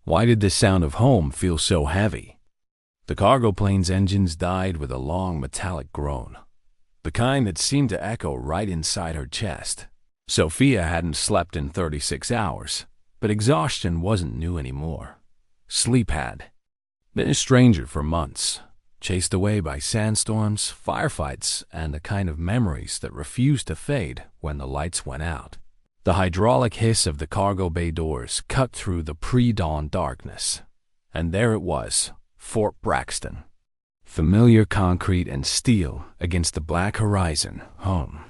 Why did the sound of home feel so heavy? The cargo plane's engines died with a long metallic groan, the kind that seemed to echo right inside her chest. Sophia hadn't slept in 36 hours, but exhaustion wasn't new anymore. Sleep had. Been a stranger for months, chased away by sandstorms, firefights, and the kind of memories that refused to fade when the lights went out. The hydraulic hiss of the cargo bay doors cut through the pre-dawn darkness. And there it was, Fort Braxton. Familiar concrete and steel against the black horizon, home.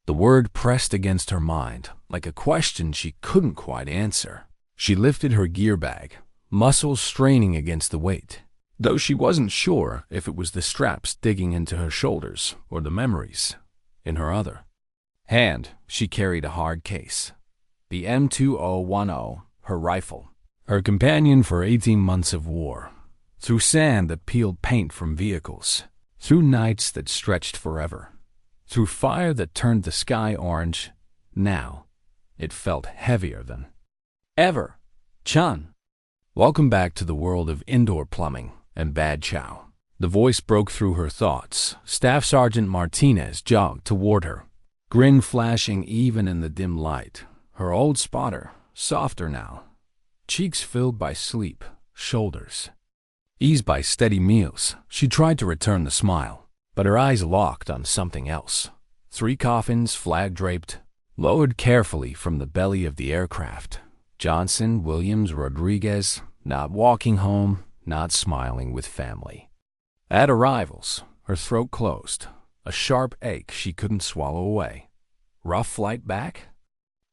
The word pressed against her mind, like a question she couldn't quite answer. She lifted her gear bag, muscles straining against the weight, though she wasn't sure if it was the straps digging into her shoulders or the memories in her other hand. She carried a hard case, the M2010, her rifle, her companion for 18 months of war, through sand that peeled paint from vehicles, through nights that stretched forever, through fire that turned the sky orange. Now, it felt heavier than ever. Chun. Welcome back to the world of indoor plumbing and bad chow. The voice broke through her thoughts. Staff Sergeant Martinez jogged toward her, grin flashing even in the dim light. Her old spotter, softer now, cheeks filled by sleep, shoulders eased by steady meals. She tried to return the smile, but her eyes locked on something else. 3 coffins, flag-draped, lowered carefully from the belly of the aircraft. Johnson, Williams, Rodriguez, not walking home, not smiling with family. At arrivals, her throat closed, a sharp ache she couldn't swallow away. Rough flight back?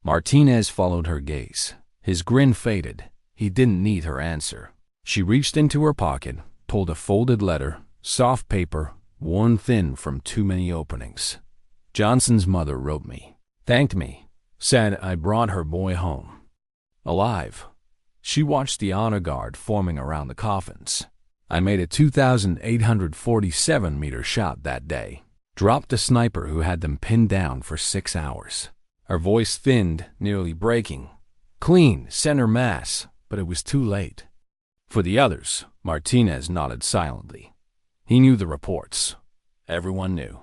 Martinez followed her gaze. His grin faded. He didn't need her answer. She reached into her pocket, pulled a folded letter, soft paper, worn thin from too many openings. Johnson's mother wrote me, thanked me, said I brought her boy home alive. She watched the honor guard forming around the coffins. I made a 2,847-meter shot that day. Dropped a sniper who had them pinned down for 6 hours. Her voice thinned, nearly breaking. Clean, center mass, but it was too late. For the others, Martinez nodded silently. He knew the reports. Everyone knew.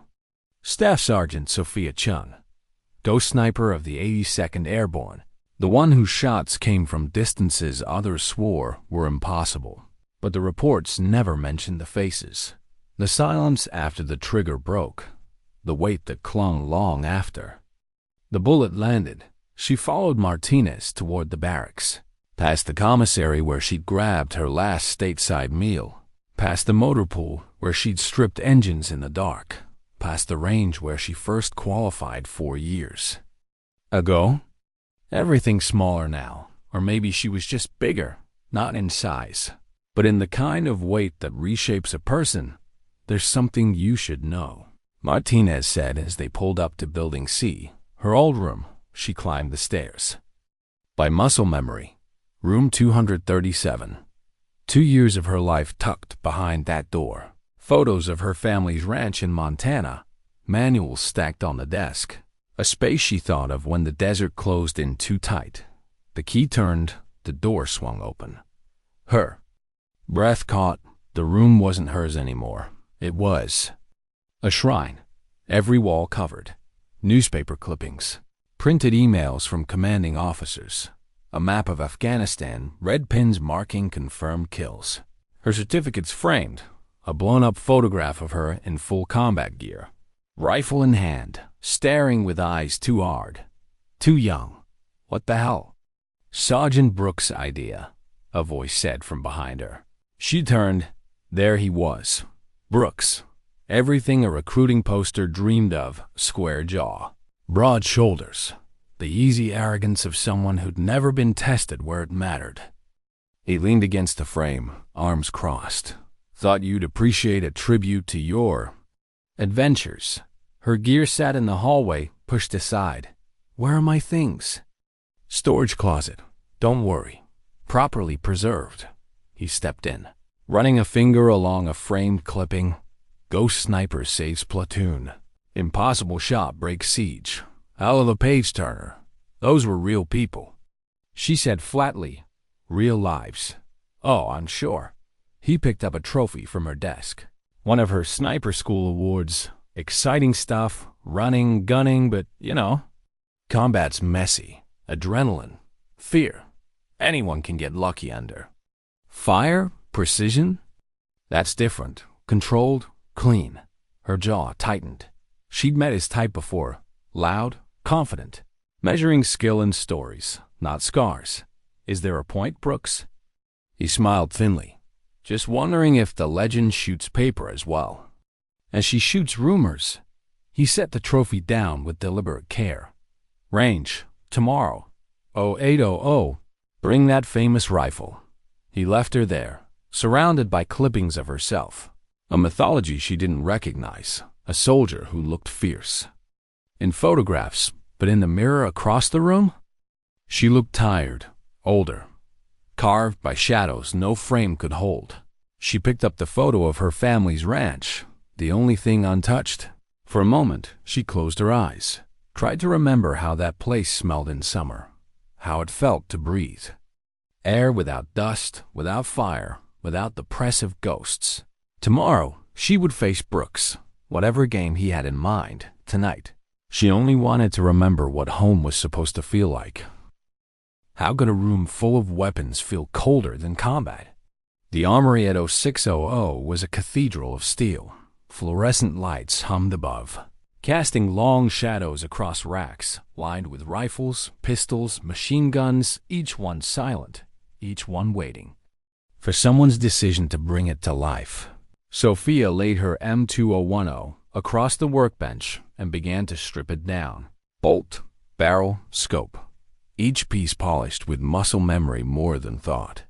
Staff Sergeant Sophia Chung, ghost sniper of the 82nd Airborne, the one whose shots came from distances others swore were impossible. But the reports never mentioned the faces. The silence after the trigger broke, the weight that clung long after. The bullet landed. She followed Martinez toward the barracks, past the commissary where she'd grabbed her last stateside meal, past the motor pool where she'd stripped engines in the dark, past the range where she first qualified 4 years ago. Everything smaller now, or maybe she was just bigger, not in size, but in the kind of weight that reshapes a person. There's something you should know, Martinez said as they pulled up to Building C, her old room. She climbed the stairs. By muscle memory, room 237. 2 years of her life tucked behind that door. Photos of her family's ranch in Montana, manuals stacked on the desk. A space she thought of when the desert closed in too tight. The key turned, the door swung open. Her breath caught. The room wasn't hers anymore. It was a shrine, every wall covered. Newspaper clippings, printed emails from commanding officers, a map of Afghanistan, red pins marking confirmed kills. Her certificates framed, a blown-up photograph of her in full combat gear, rifle in hand, staring with eyes too hard, too young. What the hell? Sergeant Brooks' idea, a voice said from behind her. She turned. There he was. Brooks. Everything a recruiting poster dreamed of, square jaw, broad shoulders, the easy arrogance of someone who'd never been tested where it mattered. He leaned against the frame, arms crossed. Thought you'd appreciate a tribute to your adventures. Her gear sat in the hallway, pushed aside. Where are my things? Storage closet. Don't worry. Properly preserved. He stepped in, running a finger along a framed clipping. Ghost sniper saves platoon. Impossible shot breaks siege. Out of the page turner. Those were real people. She said flatly, Real lives. Oh, I'm sure. He picked up a trophy from her desk. One of her sniper school awards. Exciting stuff, running, gunning, but, combat's messy. Adrenaline, fear. Anyone can get lucky under. Fire, precision? That's different. Controlled, clean. Her jaw tightened. She'd met his type before. Loud, confident. Measuring skill in stories, not scars. Is there a point, Brooks? He smiled thinly. Just wondering if the legend shoots paper as well. As she shoots rumors. He set the trophy down with deliberate care. Range, tomorrow. 0800. Bring that famous rifle. He left her there, surrounded by clippings of herself. A mythology she didn't recognize. A soldier who looked fierce. In photographs, but in the mirror across the room? She looked tired, older. Carved by shadows no frame could hold. She picked up the photo of her family's ranch, the only thing untouched. For a moment, she closed her eyes, tried to remember how that place smelled in summer, how it felt to breathe. Air without dust, without fire, without the press of ghosts. Tomorrow, she would face Brooks, whatever game he had in mind, tonight. She only wanted to remember what home was supposed to feel like. How could a room full of weapons feel colder than combat? The armory at 0600 was a cathedral of steel. Fluorescent lights hummed above, casting long shadows across racks lined with rifles, pistols, machine guns, each one silent, each one waiting for someone's decision to bring it to life. Sophia laid her M2010 across the workbench and began to strip it down. Bolt, barrel, scope. Each piece polished with muscle memory more than thought.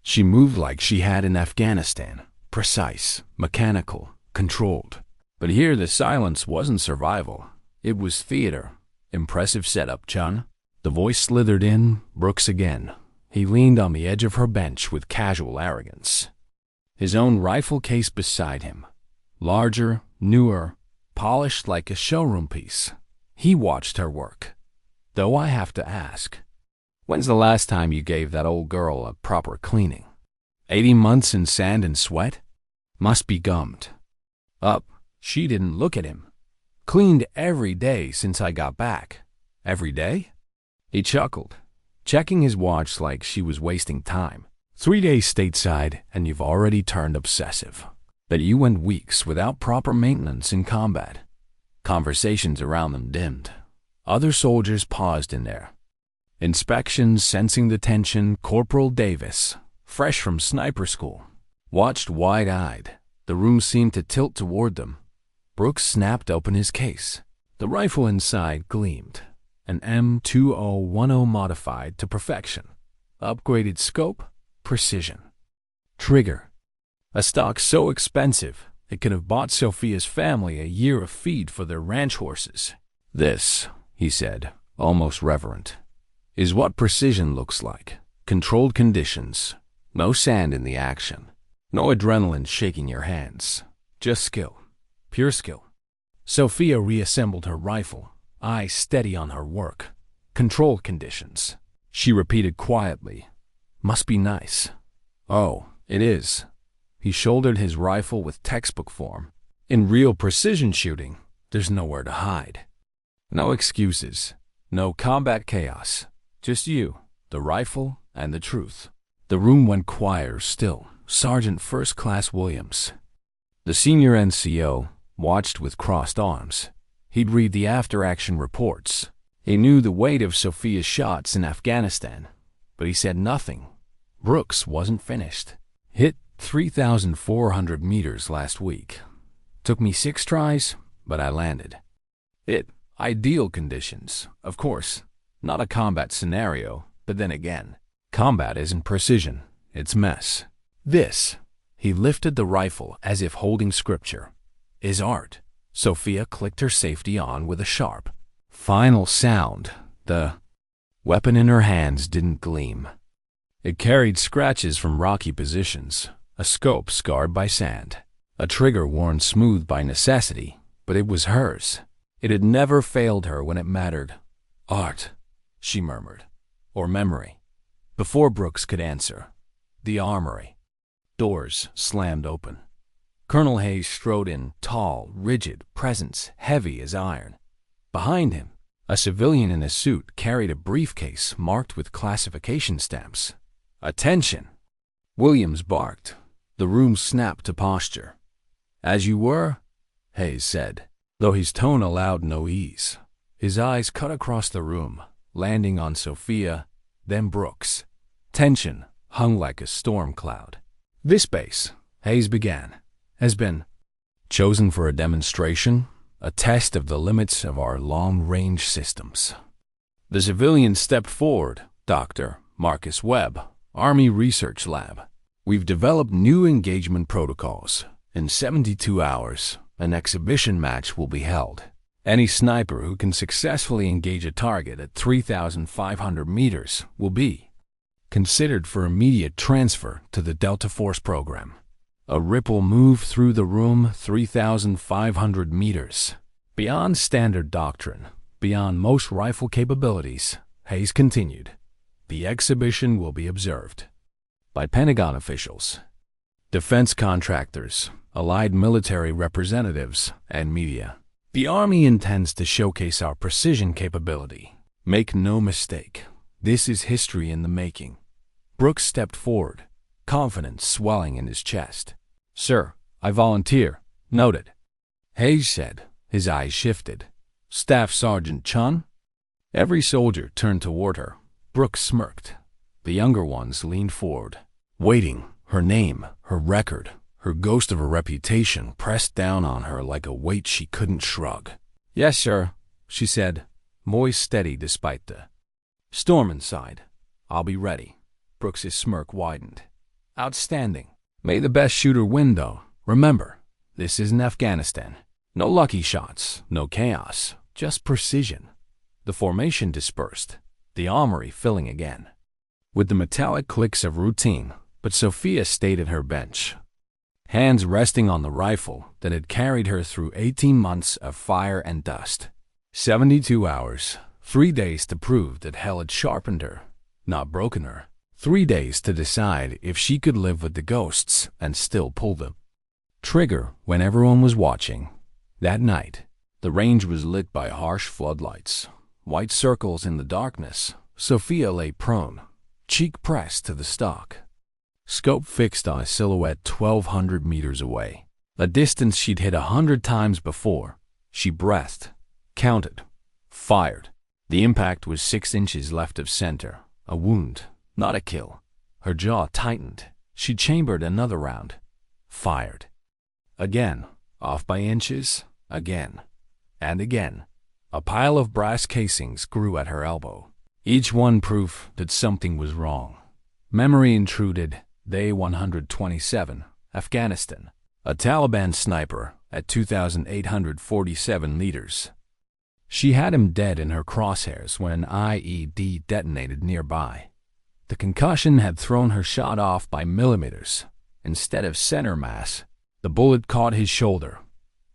She moved like she had in Afghanistan, precise, mechanical, controlled. But here the silence wasn't survival. It was theater. Impressive setup, Chun. The voice slithered in, Brooks again. He leaned on the edge of her bench with casual arrogance. His own rifle case beside him. Larger, newer, polished like a showroom piece. He watched her work. Though I have to ask, when's the last time you gave that old girl a proper cleaning? 80 months in sand and sweat? Must be gummed. Up, she didn't look at him. Cleaned every day since I got back. Every day? He chuckled, checking his watch like she was wasting time. 3 days stateside and you've already turned obsessive. But you went weeks without proper maintenance in combat. Conversations around them dimmed. Other soldiers paused in there. Inspections sensing the tension, Corporal Davis, fresh from sniper school, watched wide-eyed. The room seemed to tilt toward them. Brooks snapped open his case. The rifle inside gleamed. An M2010 modified to perfection. Upgraded scope, precision. Trigger. A stock so expensive it could have bought Sophia's family a year of feed for their ranch horses. This, he said, almost reverent, is what precision looks like. Controlled conditions. No sand in the action. No adrenaline shaking your hands. Just skill. Pure skill. Sophia reassembled her rifle, eyes steady on her work. Controlled conditions. She repeated quietly. Must be nice. Oh, it is. He shouldered his rifle with textbook form. In real precision shooting, there's nowhere to hide. No excuses. No combat chaos. Just you, the rifle, and the truth. The room went quieter still. Sergeant First Class Williams, the senior NCO, watched with crossed arms. He'd read the after-action reports. He knew the weight of Sophia's shots in Afghanistan, but he said nothing. Brooks wasn't finished. Hit 3,400 meters last week. Took me 6 tries, but I landed. Ideal conditions, of course. Not a combat scenario, but then again, combat isn't precision, it's mess. This, he lifted the rifle as if holding scripture, is art. Sophia clicked her safety on with a sharp, final sound. The weapon in her hands didn't gleam. It carried scratches from rocky positions, a scope scarred by sand, a trigger worn smooth by necessity, but it was hers. It had never failed her when it mattered. Art, she murmured, or memory. Before Brooks could answer, the armory doors slammed open. Colonel Hayes strode in, tall, rigid, presence heavy as iron. Behind him, a civilian in a suit carried a briefcase marked with classification stamps. "Attention!" Williams barked. The room snapped to posture. "As you were?" Hayes said, though his tone allowed no ease. His eyes cut across the room, landing on Sophia, then Brooks. Tension hung like a storm cloud. "This base," Hayes began, "has been chosen for a demonstration, a test of the limits of our long-range systems." The civilian stepped forward. "Dr. Marcus Webb, Army Research Lab. We've developed new engagement protocols. In 72 hours, an exhibition match will be held. Any sniper who can successfully engage a target at 3,500 meters will be considered for immediate transfer to the Delta Force program." A ripple moved through the room. 3,500 meters. Beyond standard doctrine, beyond most rifle capabilities, Hayes continued. "The exhibition will be observed by Pentagon officials, defense contractors, allied military representatives, and media. The Army intends to showcase our precision capability. Make no mistake, this is history in the making." Brooks stepped forward, confidence swelling in his chest. "Sir, I volunteer." "Noted," Hayes said. His eyes shifted. "Staff Sergeant Chun?" Every soldier turned toward her. Brooks smirked. The younger ones leaned forward, waiting. Her name, her record, her ghost of a reputation pressed down on her like a weight she couldn't shrug. "Yes, sir," she said, voice steady despite the storm inside. "I'll be ready." Brooks's smirk widened. "Outstanding. May the best shooter win, though. Remember, this isn't Afghanistan. No lucky shots, no chaos, just precision." The formation dispersed, the armory filling again with the metallic clicks of routine, but Sophia stayed at her bench, hands resting on the rifle that had carried her through 18 months of fire and dust. 72 hours, 3 days to prove that hell had sharpened her, not broken her. 3 days to decide if she could live with the ghosts and still pull the trigger when everyone was watching. That night, the range was lit by harsh floodlights. White circles in the darkness. Sophia lay prone, cheek pressed to the stock, scope fixed on a silhouette 1,200 meters away, a distance she'd hit 100 times before. She breathed, counted, fired. The impact was 6 inches left of center, a wound, not a kill. Her jaw tightened. She chambered another round, fired. Again, off by inches, again, and again. A pile of brass casings grew at her elbow, each one proof that something was wrong. Memory intruded. Day 127, Afghanistan. A Taliban sniper at 2,847 meters. She had him dead in her crosshairs when an IED detonated nearby. The concussion had thrown her shot off by millimeters. Instead of center mass, the bullet caught his shoulder.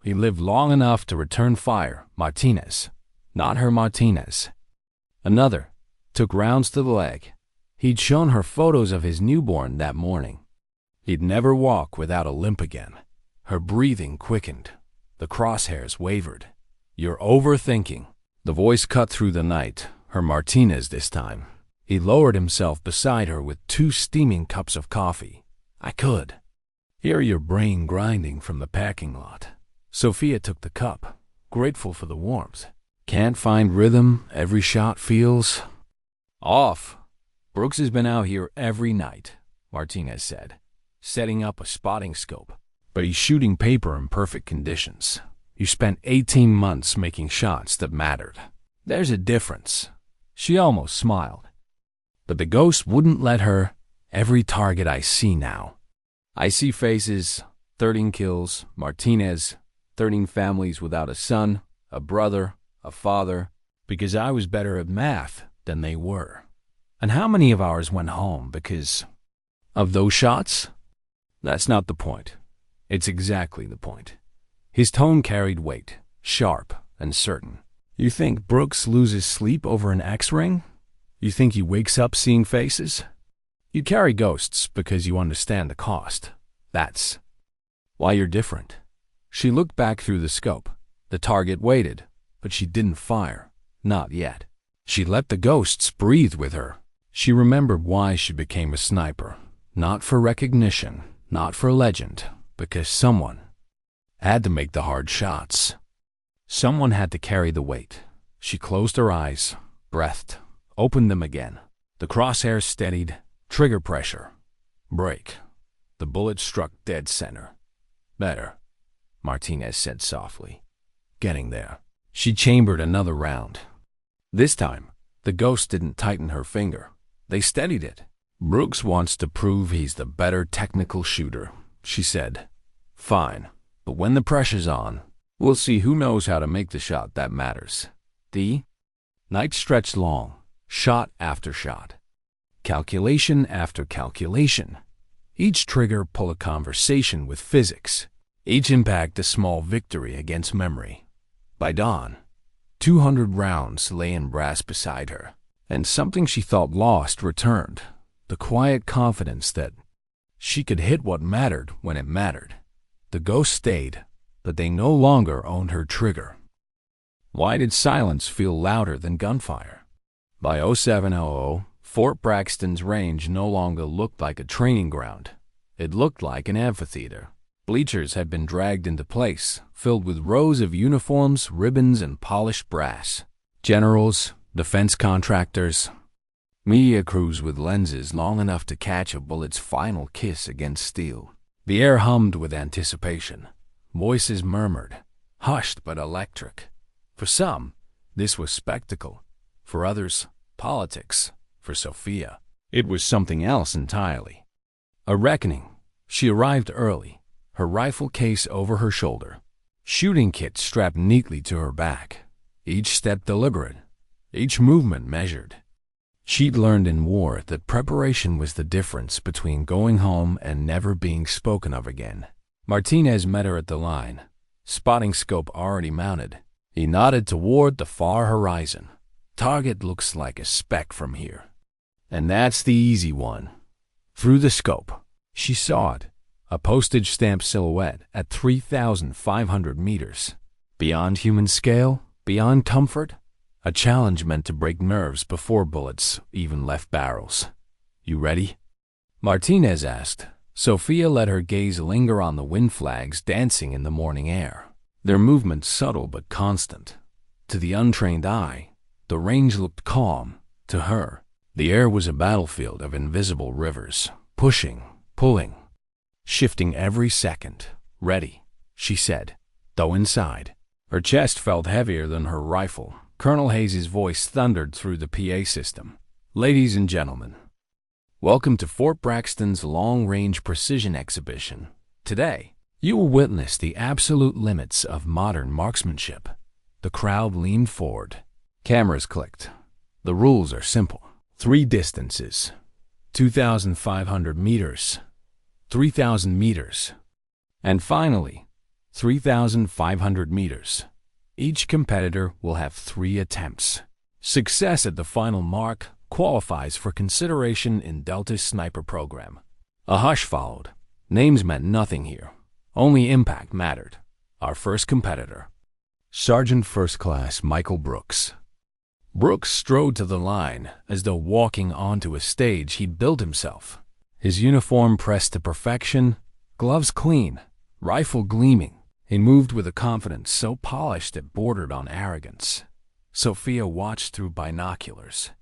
He lived long enough to return fire. Martinez, not her Martinez. Another, took rounds to the leg. He'd shown her photos of his newborn that morning. He'd never walk without a limp again. Her breathing quickened. The crosshairs wavered. "You're overthinking." The voice cut through the night. Her Martinez this time. He lowered himself beside her with 2 steaming cups of coffee. "I could hear your brain grinding from the packing lot." Sophia took the cup, grateful for the warmth. "Can't find rhythm. Every shot feels off." "Brooks has been out here every night," Martinez said, setting up a spotting scope. "But he's shooting paper in perfect conditions. You spent 18 months making shots that mattered. There's a difference." She almost smiled. But the ghost wouldn't let her. "Every target I see now. I see faces, 13 kills, Martinez, 13 families without a son, a brother, a father, because I was better at math than they were. And how many of ours went home because of those shots? That's not the point. It's exactly the point." His tone carried weight, sharp and certain. "You think Brooks loses sleep over an X-ring?" You think he wakes up seeing faces? You carry ghosts because you understand the cost. That's why you're different. She looked back through the scope. The target waited, but she didn't fire. Not yet. She let the ghosts breathe with her. She remembered why she became a sniper. Not for recognition, not for legend, because someone had to make the hard shots. Someone had to carry the weight. She closed her eyes, breathed, opened them again. The crosshairs steadied, trigger pressure. Break. The bullet struck dead center. Better, Martinez said softly. Getting there. She chambered another round. This time, the ghost didn't tighten her finger. They steadied it. Brooks wants to prove he's the better technical shooter, she said. Fine, but when the pressure's on, we'll see who knows how to make the shot that matters. The night stretched long, shot after shot. Calculation after calculation. Each trigger pull a conversation with physics. Each impact a small victory against memory. By dawn, 200 rounds lay in brass beside her, and something she thought lost returned. The quiet confidence that she could hit what mattered when it mattered. The ghost stayed, but they no longer owned her trigger. Why did silence feel louder than gunfire? By 0700, Fort Braxton's range no longer looked like a training ground. It looked like an amphitheater. Bleachers had been dragged into place, filled with rows of uniforms, ribbons, and polished brass. Generals, defense contractors, media crews with lenses long enough to catch a bullet's final kiss against steel. The air hummed with anticipation. Voices murmured, hushed but electric. For some, this was spectacle. For others, politics. For Sophia, it was something else entirely. A reckoning. She arrived early, her rifle case over her shoulder, shooting kit strapped neatly to her back. Each step deliberate, each movement measured. She'd learned in war that preparation was the difference between going home and never being spoken of again. Martinez met her at the line, spotting scope already mounted. He nodded toward the far horizon. Target looks like a speck from here. And that's the easy one. Through the scope, she saw it, a postage stamp silhouette at 3,500 meters. Beyond human scale, beyond comfort, a challenge meant to break nerves before bullets even left barrels. You ready? Martinez asked. Sophia let her gaze linger on the wind flags dancing in the morning air. Their movement subtle but constant. To the untrained eye, the range looked calm. To her, the air was a battlefield of invisible rivers, pushing, pulling, shifting every second. Ready, she said, though inside. Her chest felt heavier than her rifle. Colonel Hayes' voice thundered through the PA system. Ladies and gentlemen, welcome to Fort Braxton's long-range precision exhibition. Today, you will witness the absolute limits of modern marksmanship. The crowd leaned forward. Cameras clicked. The rules are simple. 3 distances. 2,500 meters. 3,000 meters. And finally, 3,500 meters. Each competitor will have 3 attempts. Success at the final mark qualifies for consideration in Delta's sniper program. A hush followed. Names meant nothing here. Only impact mattered. Our first competitor, Sergeant First Class Michael Brooks. Brooks strode to the line as though walking onto a stage he'd built himself. His uniform pressed to perfection, gloves clean, rifle gleaming. He moved with a confidence so polished it bordered on arrogance. Sophia watched through binoculars.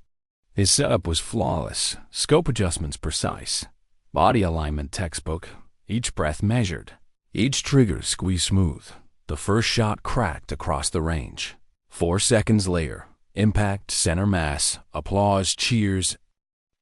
His setup was flawless, scope adjustments precise, body alignment textbook, each breath measured, each trigger squeezed smooth. The first shot cracked across the range. 4 seconds later, impact, center mass, applause, cheers,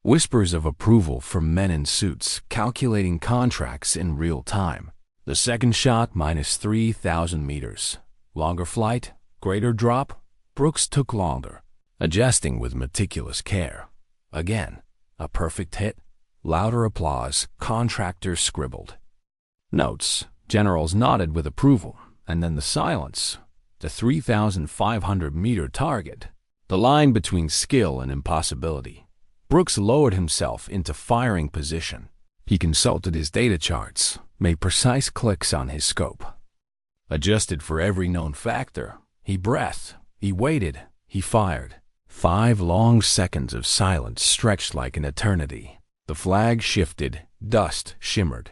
whispers of approval from men in suits calculating contracts in real time. The second shot minus 3,000 meters. Longer flight, greater drop. Brooks took longer, adjusting with meticulous care. Again, a perfect hit. Louder applause. Contractors scribbled notes. Generals nodded with approval. And then the silence. The 3,500-meter target. The line between skill and impossibility. Brooks lowered himself into firing position. He consulted his data charts, made precise clicks on his scope. Adjusted for every known factor. He breathed, he waited, he fired. 5 long seconds of silence stretched like an eternity. The flag shifted, dust shimmered.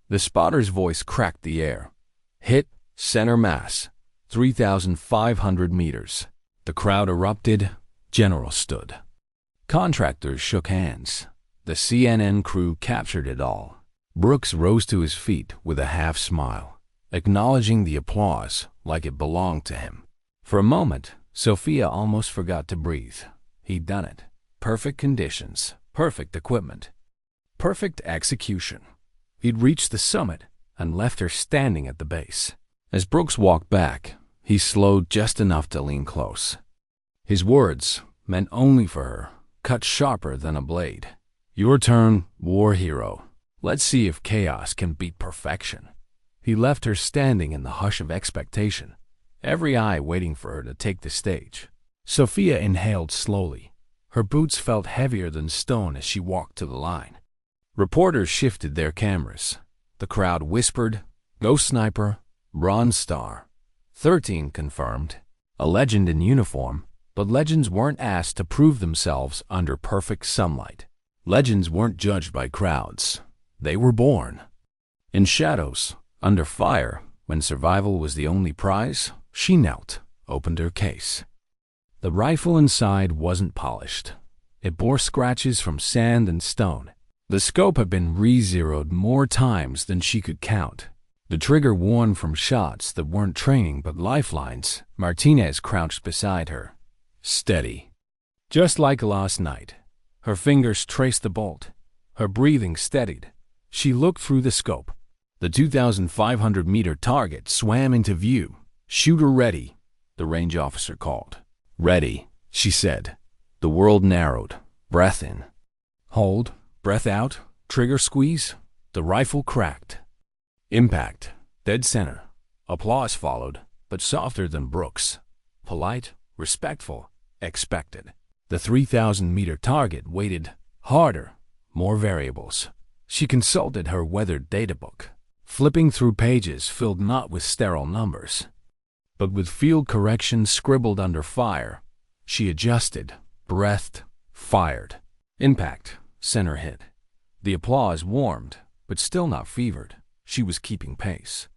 The spotter's voice cracked the air. Hit, center mass, 3,500 meters. The crowd erupted. General stood. Contractors shook hands. The CNN crew captured it all. Brooks rose to his feet with a half smile, acknowledging the applause like it belonged to him. For a moment, Sophia almost forgot to breathe. He'd done it. Perfect conditions, perfect equipment, perfect execution. He'd reached the summit and left her standing at the base. As Brooks walked back, he slowed just enough to lean close. His words, meant only for her, cut sharper than a blade. Your turn, war hero. Let's see if chaos can beat perfection. He left her standing in the hush of expectation, every eye waiting for her to take the stage. Sophia inhaled slowly. Her boots felt heavier than stone as she walked to the line. Reporters shifted their cameras. The crowd whispered, Ghost Sniper, Bronze Star. 13 confirmed. A legend in uniform, but legends weren't asked to prove themselves under perfect sunlight. Legends weren't judged by crowds. They were born. In shadows, under fire, when survival was the only prize, she knelt, opened her case. The rifle inside wasn't polished. It bore scratches from sand and stone. The scope had been re-zeroed more times than she could count. The trigger worn from shots that weren't training but lifelines. Martinez crouched beside her. Steady. Just like last night. Her fingers traced the bolt. Her breathing steadied. She looked through the scope. The 2,500-meter target swam into view. Shooter ready, the range officer called. Ready, she said. The world narrowed. Breath in. Hold. Breath out. Trigger squeeze. The rifle cracked. Impact. Dead center. Applause followed, but softer than Brooks. Polite, respectful, expected. The 3,000-meter target waited. Harder. More variables. She consulted her weathered databook, flipping through pages filled not with sterile numbers, but with field corrections scribbled under fire. She adjusted, breathed, fired. Impact. Center hit. The applause warmed, but still not fevered. She was keeping pace.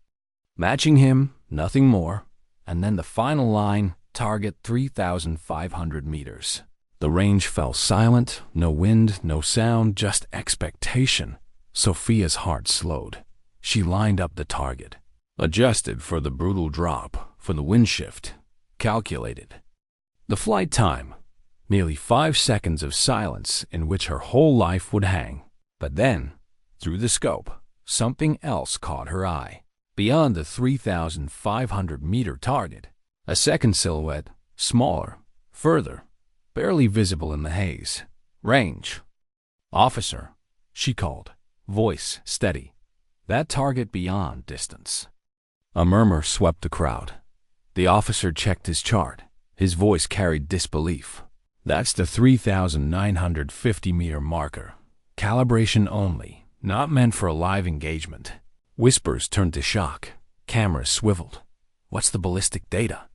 Matching him, nothing more. And then the final line, target 3,500 meters. The range fell silent, no wind, no sound, just expectation. Sophia's heart slowed. She lined up the target. Adjusted for the brutal drop, for the wind shift. Calculated. The flight time. Nearly 5 seconds of silence in which her whole life would hang. But then, through the scope, something else caught her eye. Beyond the 3,500-meter target, a second silhouette, smaller, further, barely visible in the haze. Range. Officer, she called, voice steady. That target beyond distance. A murmur swept the crowd. The officer checked his chart. His voice carried disbelief. That's the 3,950-meter marker. Calibration only, not meant for a live engagement. Whispers turned to shock. Cameras swiveled. What's the ballistic data?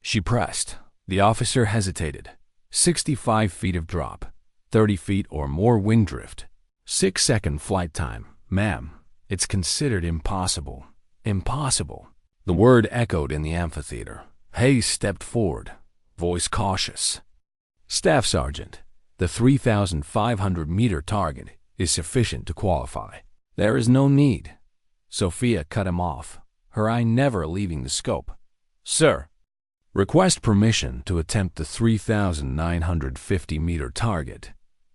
She pressed. The officer hesitated. 65 feet of drop, 30 feet or more wind drift. 6-second flight time. Ma'am, it's considered impossible. Impossible. The word echoed in the amphitheater. Hayes stepped forward, voice cautious. Staff Sergeant, the 3,500-meter target is sufficient to qualify. There is no need. Sophia cut him off, her eye never leaving the scope. Sir, request permission to attempt the 3,950-meter target.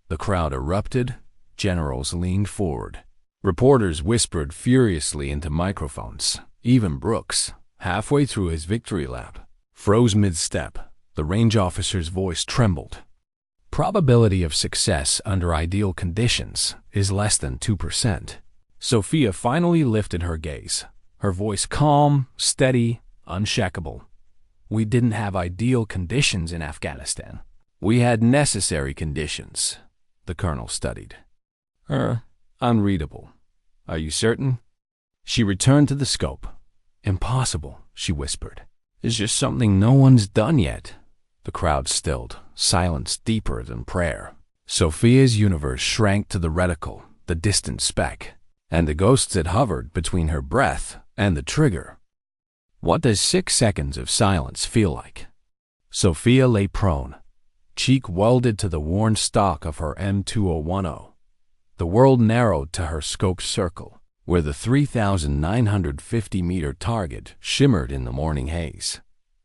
The crowd erupted. Generals leaned forward. Reporters whispered furiously into microphones. Even Brooks, halfway through his victory lap, froze mid-step. The range officer's voice trembled. Probability of success under ideal conditions is less than 2%. Sophia finally lifted her gaze, her voice calm, steady, unshakable. We didn't have ideal conditions in Afghanistan. We had necessary conditions. The colonel studied. Unreadable. Are you certain? She returned to the scope. Impossible, she whispered. It's just something no one's done yet. The crowd stilled, silence deeper than prayer. Sophia's universe shrank to the reticle, the distant speck, and the ghosts had hovered between her breath and the trigger. What does 6 seconds of silence feel like? Sophia lay prone, cheek welded to the worn stock of her M2010. The world narrowed to her scoped circle, where the 3,950-meter target shimmered in the morning haze.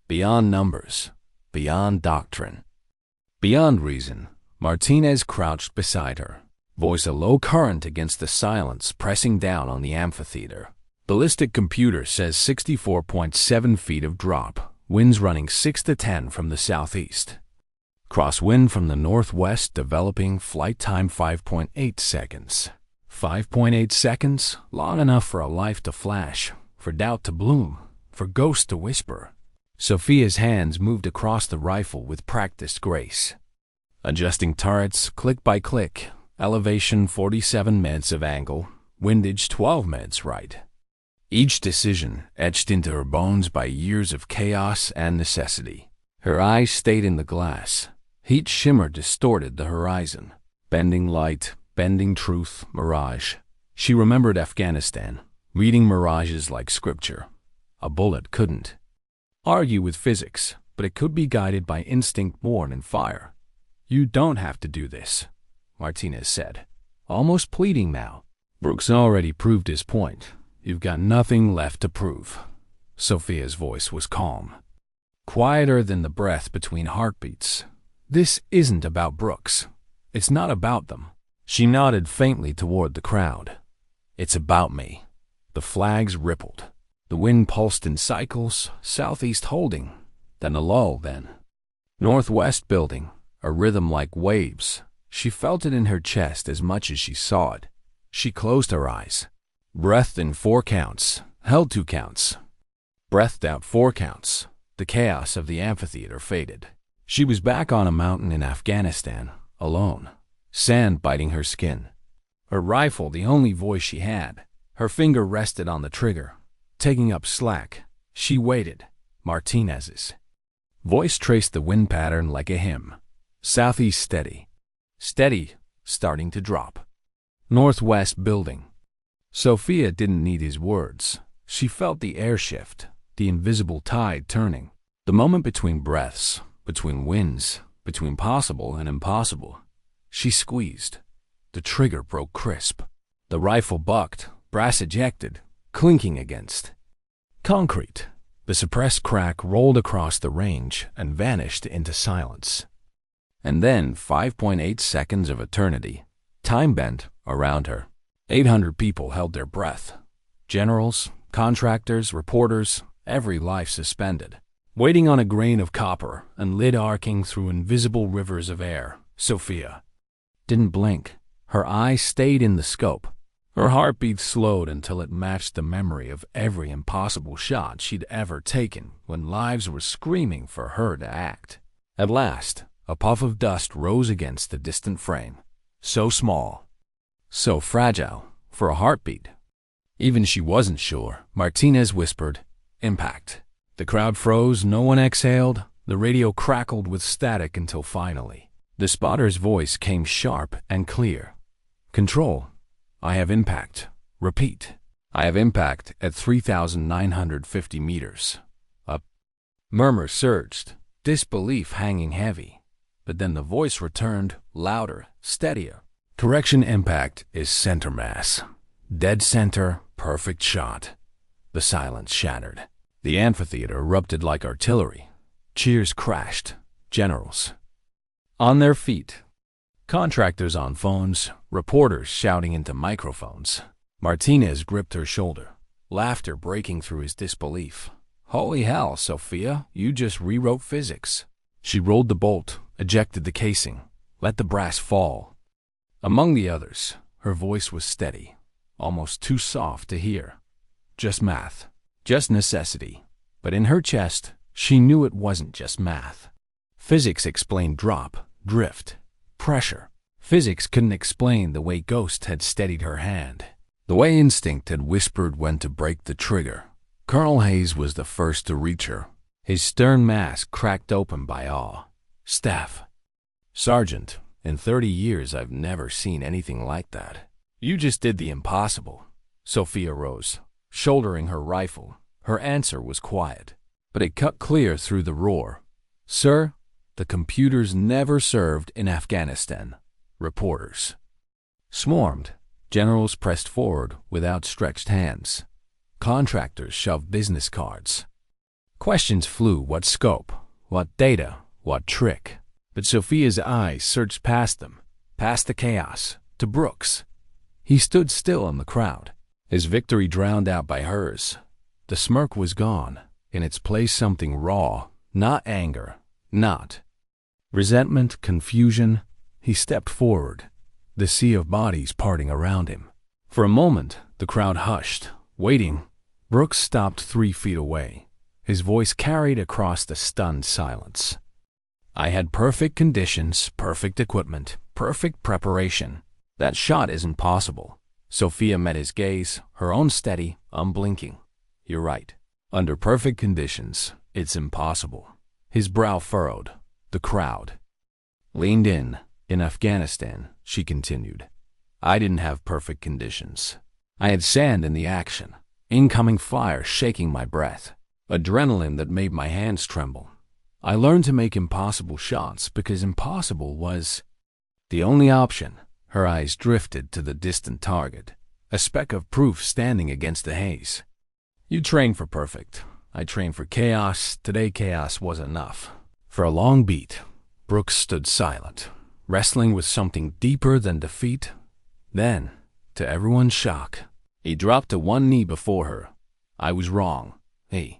Beyond numbers, beyond doctrine, beyond reason, Martinez crouched beside her, voice a low current against the silence pressing down on the amphitheater. Ballistic computer says 64.7 feet of drop, winds running 6 to 10 from the southeast. Crosswind from the northwest developing, flight time 5.8 seconds. 5.8 seconds, long enough for a life to flash, for doubt to bloom, for ghosts to whisper. Sophia's hands moved across the rifle with practiced grace, adjusting turrets click by click, elevation 47 minutes of angle, windage 12 minutes right. Each decision etched into her bones by years of chaos and necessity. Her eyes stayed in the glass. Heat shimmer distorted the horizon. Bending light, bending truth, mirage. She remembered Afghanistan, reading mirages like scripture. A bullet couldn't argue with physics, but it could be guided by instinct born in fire. You don't have to do this, Martinez said, almost pleading now. Brooks already proved his point. You've got nothing left to prove. Sophia's voice was calm, quieter than the breath between heartbeats. This isn't about Brooks. It's not about them. She nodded faintly toward the crowd. It's about me. The flags rippled. The wind pulsed in cycles, southeast holding, then a lull, then northwest building, a rhythm like waves. She felt it in her chest as much as she saw it. She closed her eyes. Breathed in 4 counts, held 2 counts. Breathed out 4 counts. The chaos of the amphitheater faded. She was back on a mountain in Afghanistan, alone, sand biting her skin. Her rifle the only voice she had. Her finger rested on the trigger, taking up slack. She waited. Martinez's voice traced the wind pattern like a hymn. Southeast steady. Steady, starting to drop. Northwest building. Sophia didn't need his words. She felt the air shift, the invisible tide turning. The moment between breaths, between winds, between possible and impossible. She squeezed. The trigger broke crisp. The rifle bucked, brass ejected, clinking against concrete. The suppressed crack rolled across the range and vanished into silence. And then 5.8 seconds of eternity, time bent around her. 800 people held their breath. Generals, contractors, reporters, every life suspended. Waiting on a grain of copper and lid arcing through invisible rivers of air, Sophia didn't blink. Her eyes stayed in the scope. Her heartbeat slowed until it matched the memory of every impossible shot she'd ever taken when lives were screaming for her to act. At last, a puff of dust rose against the distant frame. So small, so fragile, for a heartbeat. Even she wasn't sure. Martinez whispered, "Impact." The crowd froze, no one exhaled. The radio crackled with static until finally, the spotter's voice came sharp and clear. "Control. I have impact. Repeat. I have impact at 3,950 meters. Up." Murmur surged, disbelief hanging heavy. But then the voice returned, louder, steadier. "Correction, impact is center mass. Dead center, perfect shot." The silence shattered. The amphitheater erupted like artillery. Cheers crashed. Generals on their feet. Contractors on phones, reporters shouting into microphones. Martinez gripped her shoulder, laughter breaking through his disbelief. "Holy hell, Sophia, you just rewrote physics." She rolled the bolt, ejected the casing, let the brass fall. Among the others, her voice was steady, almost too soft to hear. Just math, just necessity. But in her chest, She knew it wasn't just math. Physics explained drop, drift, pressure. Physics couldn't explain the way Ghost had steadied her hand, the way instinct had whispered when to break the trigger. Colonel Hayes was the first to reach her, his stern mask cracked open by awe. "Staff." "Sergeant, in 30 years I've never seen anything like that. You just did the impossible." Sophia rose, shouldering her rifle. Her answer was quiet, but it cut clear through the roar. "Sir, the computers never served in Afghanistan." Reporters swarmed. Generals pressed forward with outstretched hands. Contractors shoved business cards. Questions flew: what scope, what data, what trick? But Sophia's eyes searched past them, past the chaos, to Brooks. He stood still in the crowd, his victory drowned out by hers. The smirk was gone. In its place something raw, not anger, not resentment, confusion. He stepped forward, the sea of bodies parting around him. For a moment, the crowd hushed, waiting. Brooks stopped 3 feet away. His voice carried across the stunned silence. "I had perfect conditions, perfect equipment, perfect preparation. That shot isn't possible." Sophia met his gaze, her own steady, unblinking. "You're right. Under perfect conditions, it's impossible." His brow furrowed. The crowd leaned in. "In Afghanistan," she continued, "I didn't have perfect conditions. I had sand in the action, incoming fire shaking my breath, adrenaline that made my hands tremble. I learned to make impossible shots because impossible was the only option." Her eyes drifted to the distant target, a speck of proof standing against the haze. "You trained for perfect. I trained for chaos. Today chaos was enough." For a long beat, Brooks stood silent, wrestling with something deeper than defeat. Then, to everyone's shock, he dropped to one knee before her. "I was wrong," he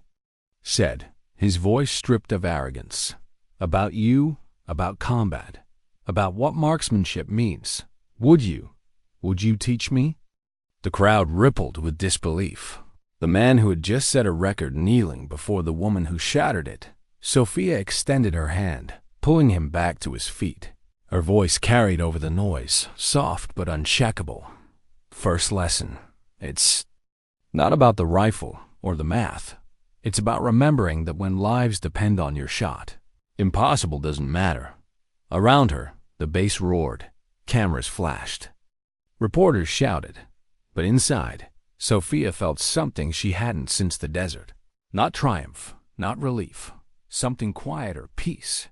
said, his voice stripped of arrogance. "About you, about combat, about what marksmanship means. Would you teach me?" The crowd rippled with disbelief. The man who had just set a record kneeling before the woman who shattered it. Sophia extended her hand, pulling him back to his feet. Her voice carried over the noise, soft but unshakable. "First lesson. It's not about the rifle or the math. It's about remembering that when lives depend on your shot, impossible doesn't matter." Around her, the base roared. Cameras flashed. Reporters shouted. But inside, Sophia felt something she hadn't since the desert. Not triumph, not relief. Something quieter, peace.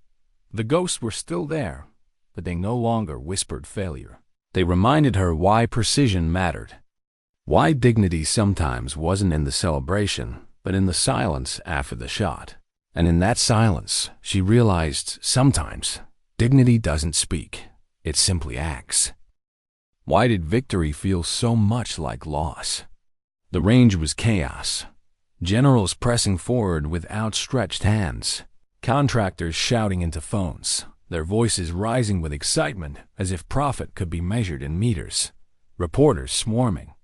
The ghosts were still there, but they no longer whispered failure. They reminded her why precision mattered. Why dignity sometimes wasn't in the celebration, but in the silence after the shot. And in that silence, she realized sometimes dignity doesn't speak. It simply acts. Why did victory feel so much like loss? The range was chaos. Generals pressing forward with outstretched hands. Contractors shouting into phones, their voices rising with excitement as if profit could be measured in meters. Reporters swarming.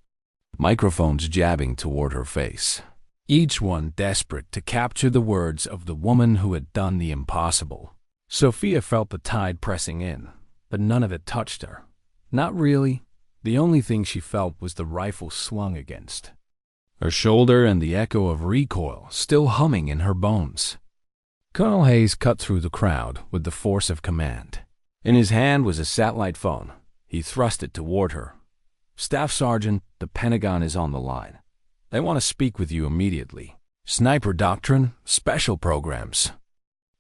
Microphones jabbing toward her face. Each one desperate to capture the words of the woman who had done the impossible. Sophia felt the tide pressing in, but none of it touched her. Not really. The only thing she felt was the rifle slung against her shoulder and the echo of recoil still humming in her bones. Colonel Hayes cut through the crowd with the force of command. In his hand was a satellite phone. He thrust it toward her. "Staff Sergeant, the Pentagon is on the line. They want to speak with you immediately. Sniper doctrine, special programs.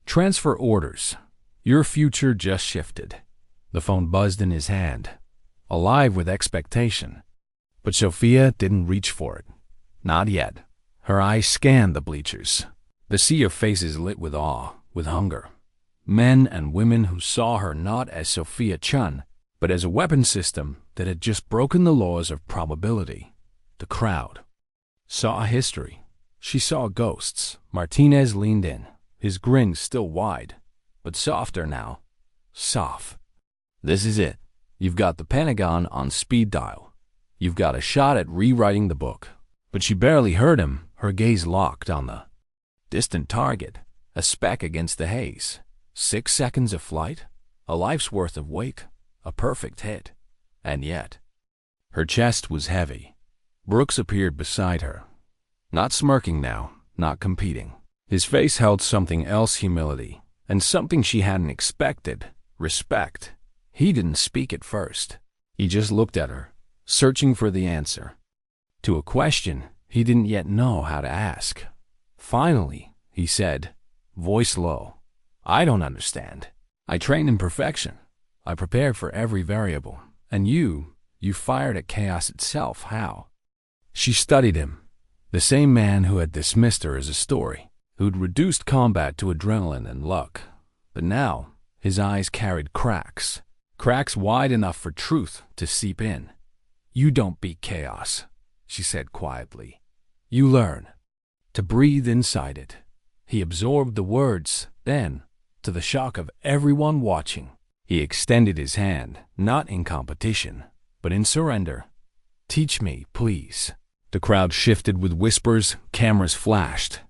Transfer orders. Your future just shifted." The phone buzzed in his hand, alive with expectation. But Sophia didn't reach for it. Not yet. Her eyes scanned the bleachers. The sea of faces lit with awe, with hunger. Men and women who saw her not as Sophia Chun, but as a weapon system that had just broken the laws of probability. The crowd saw history. She saw ghosts. Martinez leaned in, his grin still wide, but softer now. Soft. "This is it. You've got the Pentagon on speed dial. You've got a shot at rewriting the book." But she barely heard him, her gaze locked on the distant target. a speck against the haze. 6 seconds of flight, a life's worth of weight, a perfect hit. And yet, her chest was heavy. Brooks appeared beside her. Not smirking now, not competing. His face held something else, humility, and something she hadn't expected, respect. He didn't speak at first. He just looked at her, searching for the answer to a question he didn't yet know how to ask. Finally, he said, voice low, I don't understand. I trained in perfection. I prepared for every variable. And you fired at chaos itself. How? She studied him. The same man who had dismissed her as a story, who'd reduced combat to adrenaline and luck. But now, his eyes carried cracks wide enough for truth to seep in. You don't beat chaos, she said quietly. You learn to breathe inside it. He absorbed the words, then, to the shock of everyone watching, he extended his hand, not in competition, but in surrender. Teach me, please. The crowd shifted with whispers, cameras flashed.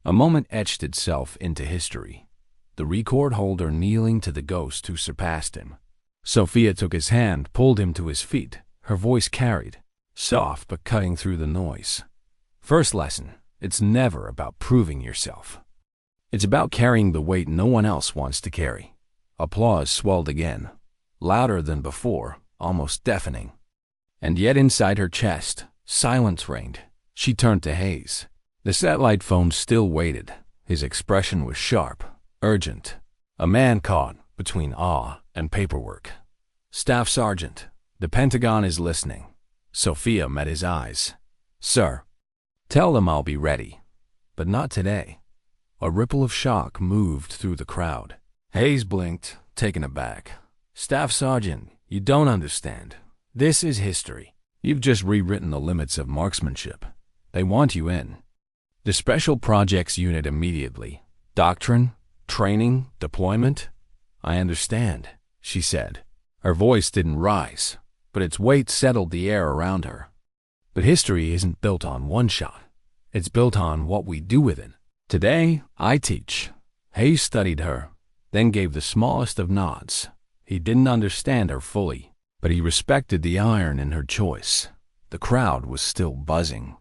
A moment etched itself into history. The record holder kneeling to the ghost who surpassed him. Sophia took his hand, pulled him to his feet. Her voice carried, soft but cutting through the noise. First lesson, it's never about proving yourself. It's about carrying the weight no one else wants to carry. Applause swelled again, louder than before, almost deafening. And yet inside her chest, silence reigned. She turned to Hayes. The satellite phone still waited. His expression was sharp, urgent. A man caught between awe and paperwork. Staff Sergeant, the Pentagon is listening. Sophia met his eyes. Sir, tell them I'll be ready. But not today. A ripple of shock moved through the crowd. Hayes blinked, taken aback. Staff Sergeant, you don't understand. This is history. You've just rewritten the limits of marksmanship. They want you in. The Special Projects Unit immediately. Doctrine, training, deployment. I understand, she said. Her voice didn't rise, but its weight settled the air around her. But history isn't built on one shot. It's built on what we do with it. Today, I teach. Hayes studied her, then gave the smallest of nods. He didn't understand her fully, but he respected the iron in her choice. The crowd was still buzzing.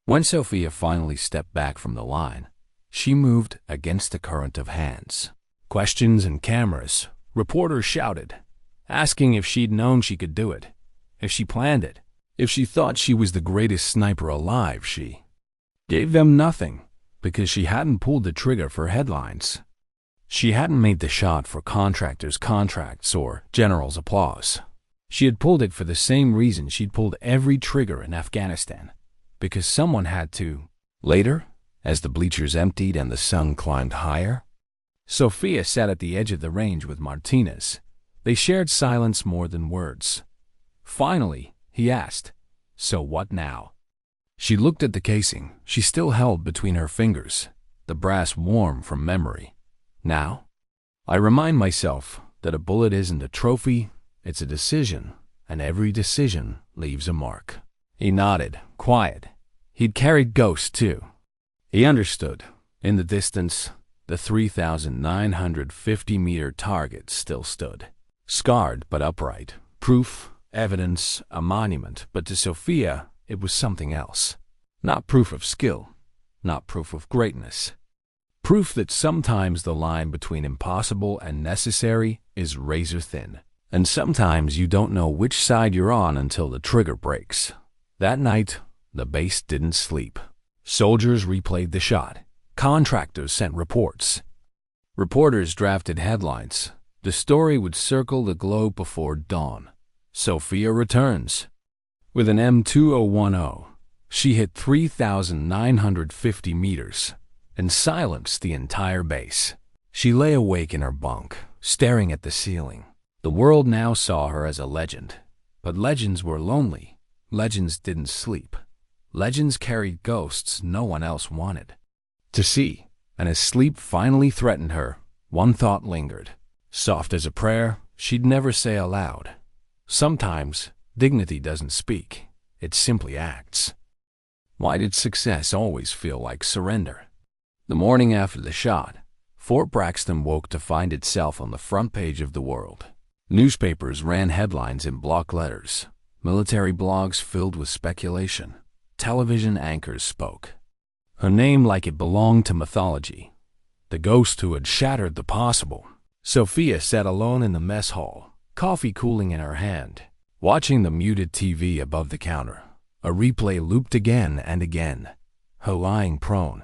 When Sophia finally stepped back from the line, she moved against the current of hands. Questions and cameras. Reporters shouted, asking if she'd known she could do it, if she planned it, if she thought she was the greatest sniper alive. She gave them nothing, because she hadn't pulled the trigger for headlines. She hadn't made the shot for contractors' contracts or generals' applause. She had pulled it for the same reason she'd pulled every trigger in Afghanistan, because someone had to. Later, as the bleachers emptied and the sun climbed higher, Sophia sat at the edge of the range with Martinez. They shared silence more than words. Finally, he asked, So what now? She looked at the casing she still held between her fingers, the brass warm from memory. Now, I remind myself that a bullet isn't a trophy, it's a decision, and every decision leaves a mark. He nodded, quiet. He'd carried ghosts too. He understood. In the distance, the 3,950-meter target still stood. Scarred but upright. Proof, evidence, a monument. But to Sophia, it was something else. Not proof of skill. Not proof of greatness. Proof that sometimes the line between impossible and necessary is razor thin. And sometimes you don't know which side you're on until the trigger breaks. That night, the base didn't sleep. Soldiers replayed the shot. Contractors sent reports. Reporters drafted headlines. The story would circle the globe before dawn. Sophia returns. With an M2010, she hit 3,950 meters and silenced the entire base. She lay awake in her bunk, staring at the ceiling. The world now saw her as a legend. But legends were lonely. Legends didn't sleep. Legends carried ghosts no one else wanted to see. And as sleep finally threatened her, one thought lingered. Soft as a prayer she'd never say aloud. Sometimes dignity doesn't speak. It simply acts. Why did success always feel like surrender? The morning after the shot, Fort Braxton woke to find itself on the front page of the World. Newspapers ran headlines in block letters. Military blogs filled with speculation. Television anchors spoke. Her name like it belonged to mythology. The ghost who had shattered the possible. Sophia sat alone in the mess hall, coffee cooling in her hand, watching the muted TV above the counter. A replay looped again and again. Her lying prone.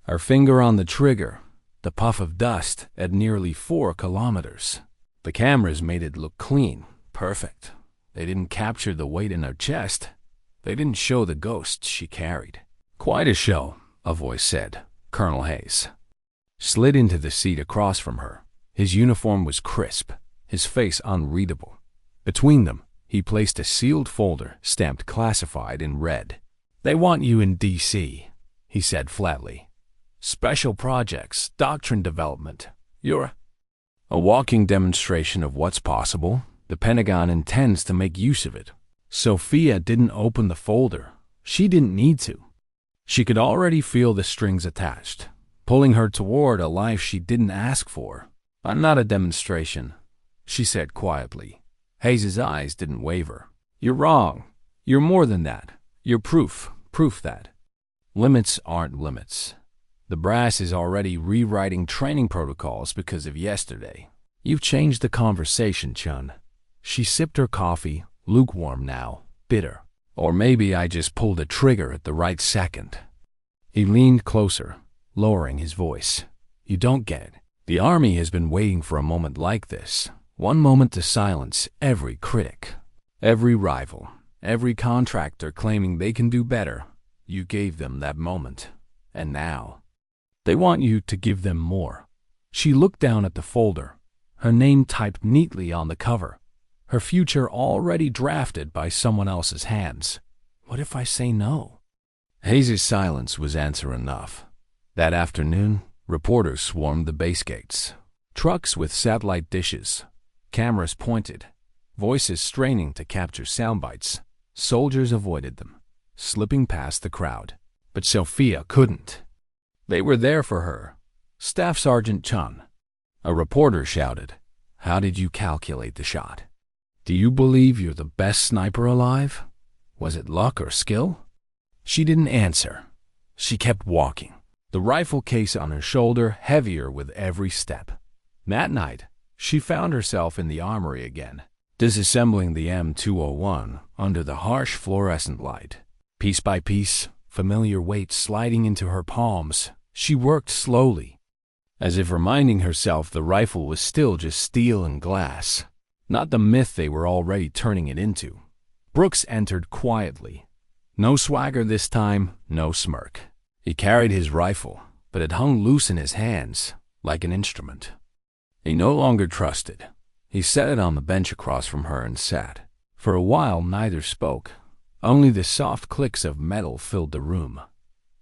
Her finger on the trigger, the puff of dust at nearly 4 kilometers. The cameras made it look clean, perfect. They didn't capture the weight in her chest. They didn't show the ghost she carried. Quite a show, a voice said. Colonel Hayes slid into the seat across from her. His uniform was crisp, his face unreadable. Between them, he placed a sealed folder stamped classified in red. "They want you in D.C.," he said flatly. "Special projects, doctrine development. You're a walking demonstration of what's possible. The Pentagon intends to make use of it." Sophia didn't open the folder. She didn't need to. She could already feel the strings attached, pulling her toward a life she didn't ask for. "I'm not a demonstration," she said quietly. Hayes's eyes didn't waver. "You're wrong. You're more than that. You're proof that limits aren't limits. The brass is already rewriting training protocols because of yesterday. You've changed the conversation, Chun." She sipped her coffee, lukewarm now, bitter. "Or maybe I just pulled a trigger at the right second." He leaned closer, lowering his voice. "You don't get it. The Army has been waiting for a moment like this. One moment to silence every critic, every rival, every contractor claiming they can do better. You gave them that moment. And now they want you to give them more." She looked down at the folder, her name typed neatly on the cover, her future already drafted by someone else's hands. What if I say no? Hayes' silence was answer enough. That afternoon, reporters swarmed the base gates. Trucks with satellite dishes, cameras pointed, voices straining to capture sound bites. Soldiers avoided them, slipping past the crowd. But Sophia couldn't. They were there for her. "Staff Sergeant Chun." A reporter shouted, "How did you calculate the shot? Do you believe you're the best sniper alive? Was it luck or skill?" She didn't answer. She kept walking, the rifle case on her shoulder heavier with every step. That night, she found herself in the armory again, disassembling the M201 under the harsh fluorescent light. Piece by piece, familiar weight sliding into her palms, she worked slowly, as if reminding herself the rifle was still just steel and glass, not the myth they were already turning it into. Brooks entered quietly. No swagger this time, no smirk. He carried his rifle, but it hung loose in his hands, like an instrument. He no longer trusted. He set it on the bench across from her and sat. For a while neither spoke. Only the soft clicks of metal filled the room.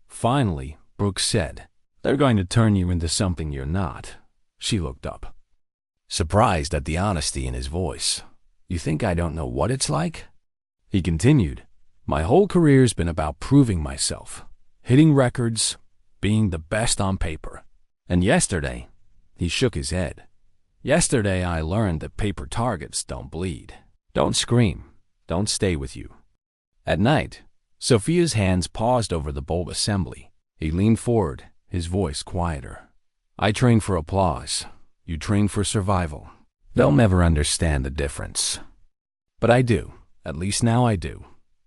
Finally, Brooks said, "They're going to turn you into something you're not." She looked up, surprised at the honesty in his voice. "You think I don't know what it's like?" He continued, "My whole career's been about proving myself, hitting records, being the best on paper. And yesterday," he shook his head, "yesterday I learned that paper targets don't bleed, don't scream, don't stay with you." At night, Sophia's hands paused over the bulb assembly. He leaned forward, his voice quieter. "I train for applause. You train for survival. They'll never understand the difference. But I do. At least now I do."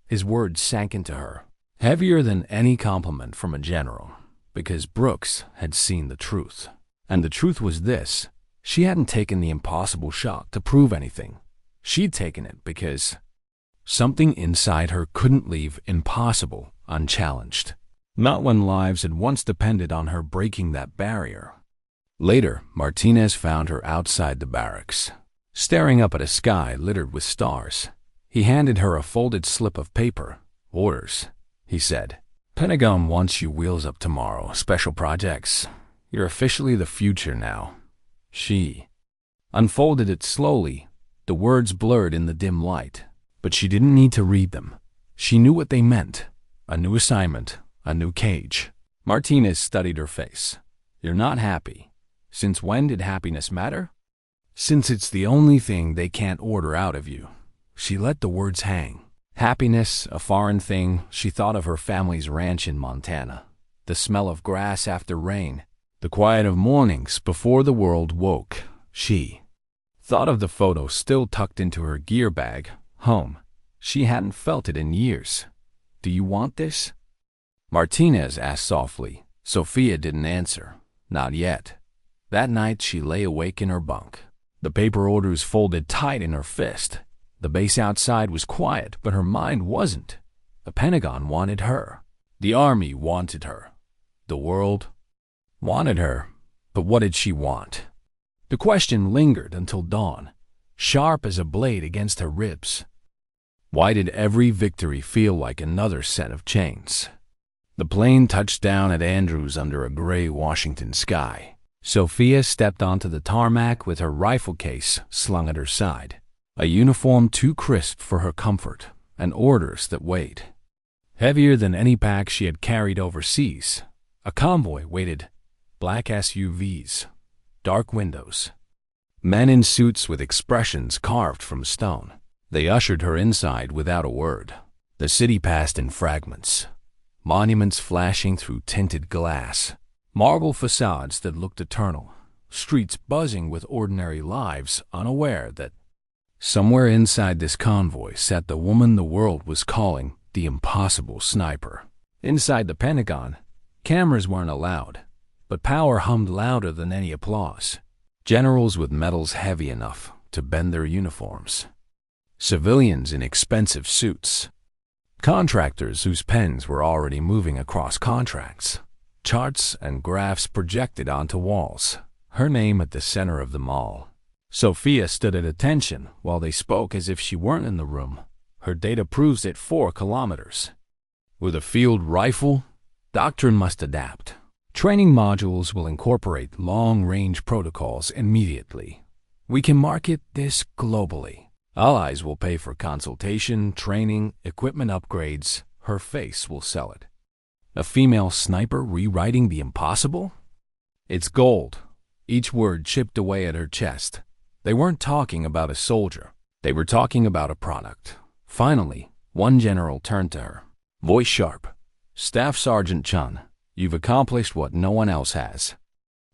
His words sank into her, heavier than any compliment from a general, because Brooks had seen the truth. And the truth was this: she hadn't taken the impossible shot to prove anything. She'd taken it because something inside her couldn't leave impossible unchallenged. Not when lives had once depended on her breaking that barrier. Later, Martinez found her outside the barracks, staring up at a sky littered with stars. He handed her a folded slip of paper. "Orders," he said. "Pentagon wants you wheels up tomorrow. Special projects. You're officially the future now." She unfolded it slowly, the words blurred in the dim light. But she didn't need to read them. She knew what they meant. A new assignment, a new cage. Martinez studied her face. You're not happy. Since when did happiness matter? Since it's the only thing they can't order out of you. She let the words hang. Happiness, a foreign thing, she thought of her family's ranch in Montana. The smell of grass after rain. The quiet of mornings before the world woke. She thought of the photo still tucked into her gear bag, home. She hadn't felt it in years. Do you want this? Martinez asked softly. Sophia didn't answer. Not yet. That night she lay awake in her bunk. The paper orders folded tight in her fist. The base outside was quiet, but her mind wasn't. The Pentagon wanted her. The Army wanted her. The world wanted her. But what did she want? The question lingered until dawn, sharp as a blade against her ribs. Why did every victory feel like another set of chains? The plane touched down at Andrews under a gray Washington sky. Sophia stepped onto the tarmac with her rifle case slung at her side. A uniform too crisp for her comfort, and orders that weighed. Heavier than any pack she had carried overseas. A convoy waited. Black SUVs. Dark windows. Men in suits with expressions carved from stone. They ushered her inside without a word. The city passed in fragments. Monuments flashing through tinted glass. Marble facades that looked eternal. Streets buzzing with ordinary lives, unaware that somewhere inside this convoy sat the woman the world was calling the impossible sniper. Inside the Pentagon, cameras weren't allowed, but power hummed louder than any applause. Generals with medals heavy enough to bend their uniforms. Civilians in expensive suits. Contractors whose pens were already moving across contracts. Charts and graphs projected onto walls. Her name at the center of them all. Sophia stood at attention while they spoke as if she weren't in the room. Her data proves it 4 kilometers. With a field rifle, doctrine must adapt. Training modules will incorporate long-range protocols immediately. We can market this globally. Allies will pay for consultation, training, equipment upgrades. Her face will sell it. A female sniper rewriting the impossible? It's gold. Each word chipped away at her chest. They weren't talking about a soldier. They were talking about a product. Finally, one general turned to her. Voice sharp. Staff Sergeant Chun, you've accomplished what no one else has.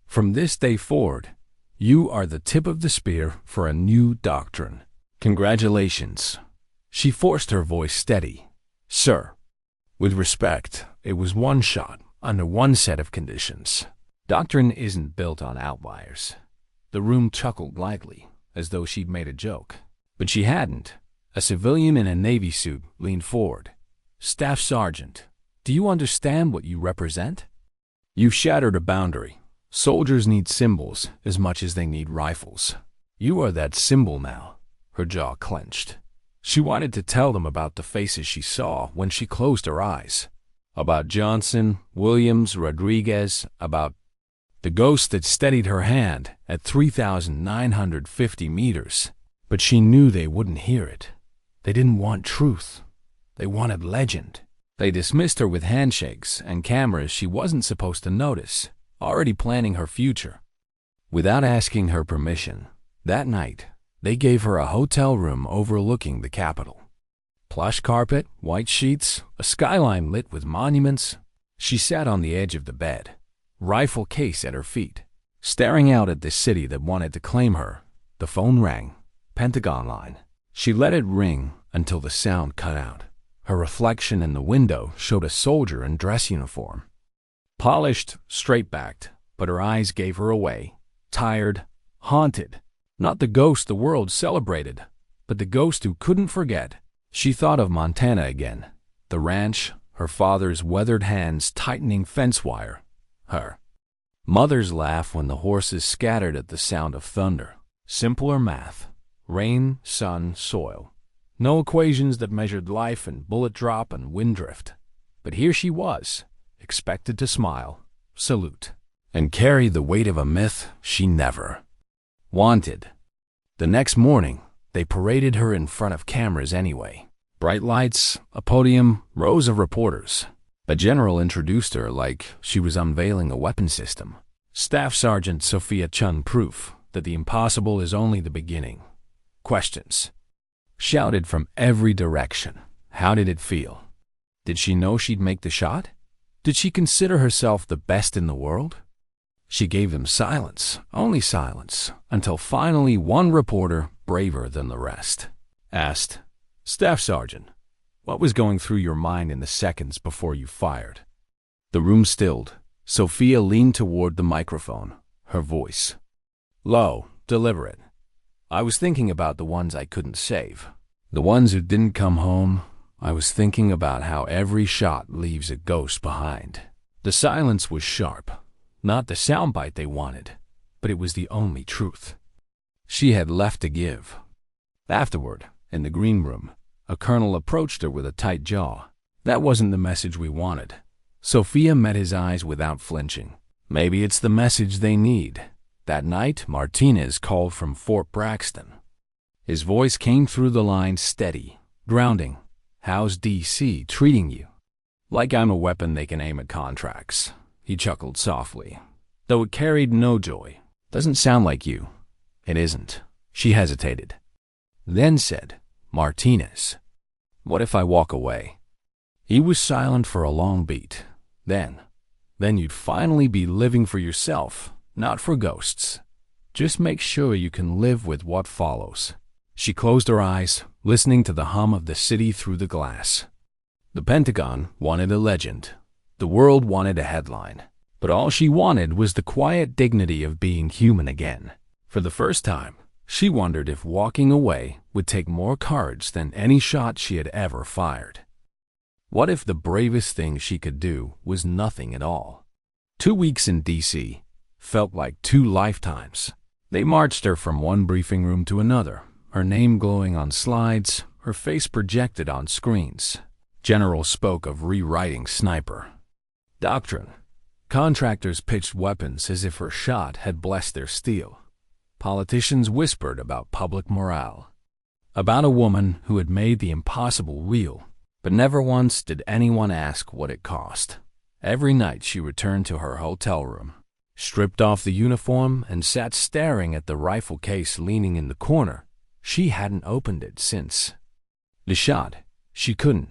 From this day forward, you are the tip of the spear for a new doctrine. Congratulations. She forced her voice steady. Sir. With respect, it was one shot, under one set of conditions. Doctrine isn't built on outliers. The room chuckled lightly, as though she'd made a joke. But she hadn't. A civilian in a Navy suit leaned forward. Staff Sergeant, do you understand what you represent? You've shattered a boundary. Soldiers need symbols as much as they need rifles. You are that symbol now. Her jaw clenched. She wanted to tell them about the faces she saw when she closed her eyes. About Johnson, Williams, Rodriguez, about the ghost that steadied her hand at 3,950 meters. But she knew they wouldn't hear it. They didn't want truth. They wanted legend. They dismissed her with handshakes and cameras she wasn't supposed to notice, already planning her future. Without asking her permission, that night, they gave her a hotel room overlooking the Capitol. Plush carpet, white sheets, a skyline lit with monuments. She sat on the edge of the bed, rifle case at her feet, staring out at the city that wanted to claim her. The phone rang. Pentagon line. She let it ring until the sound cut out. Her reflection in the window showed a soldier in dress uniform. Polished, straight-backed, but her eyes gave her away. Tired, haunted. Not the ghost the world celebrated, but the ghost who couldn't forget. She thought of Montana again. The ranch, her father's weathered hands tightening fence wire. Her mother's laugh when the horses scattered at the sound of thunder. Simpler math. Rain, sun, soil. No equations that measured life and bullet drop and wind drift. But here she was, expected to smile, salute, and carry the weight of a myth she never wanted. The next morning, they paraded her in front of cameras anyway. Bright lights, a podium, rows of reporters. A general introduced her like she was unveiling a weapon system. Staff Sergeant Sophia Chun proof that the impossible is only the beginning. Questions shouted from every direction. How did it feel? Did she know she'd make the shot? Did she consider herself the best in the world? She gave them silence, only silence, until finally one reporter, braver than the rest, asked, "Staff Sergeant, what was going through your mind in the seconds before you fired?" The room stilled. Sophia leaned toward the microphone, her voice low, deliberate. "I was thinking about the ones I couldn't save, the ones who didn't come home. I was thinking about how every shot leaves a ghost behind." The silence was sharp, not the soundbite they wanted, but it was the only truth. She had left to give. Afterward, in the green room, a colonel approached her with a tight jaw. "That wasn't the message we wanted." Sophia met his eyes without flinching. "Maybe it's the message they need." That night, Martinez called from Fort Braxton. His voice came through the line steady, grounding. "How's D.C. treating you?" "Like I'm a weapon they can aim at contracts." He chuckled softly, though it carried no joy. "Doesn't sound like you." "It isn't." She hesitated, then said, "Martinez, what if I walk away?" He was silent for a long beat. Then you'd finally be living for yourself, not for ghosts. Just make sure you can live with what follows. She closed her eyes, listening to the hum of the city through the glass. The Pentagon wanted a legend. The world wanted a headline. But all she wanted was the quiet dignity of being human again. For the first time, she wondered if walking away would take more courage than any shot she had ever fired. What if the bravest thing she could do was nothing at all? 2 weeks in D.C. felt like 2 lifetimes. They marched her from one briefing room to another, her name glowing on slides, her face projected on screens. Generals spoke of rewriting sniper doctrine. Contractors pitched weapons as if her shot had blessed their steel. Politicians whispered about public morale, about a woman who had made the impossible real. But never once did anyone ask what it cost. Every night she returned to her hotel room, stripped off the uniform, and sat staring at the rifle case leaning in the corner. She hadn't opened it since the shot. She couldn't,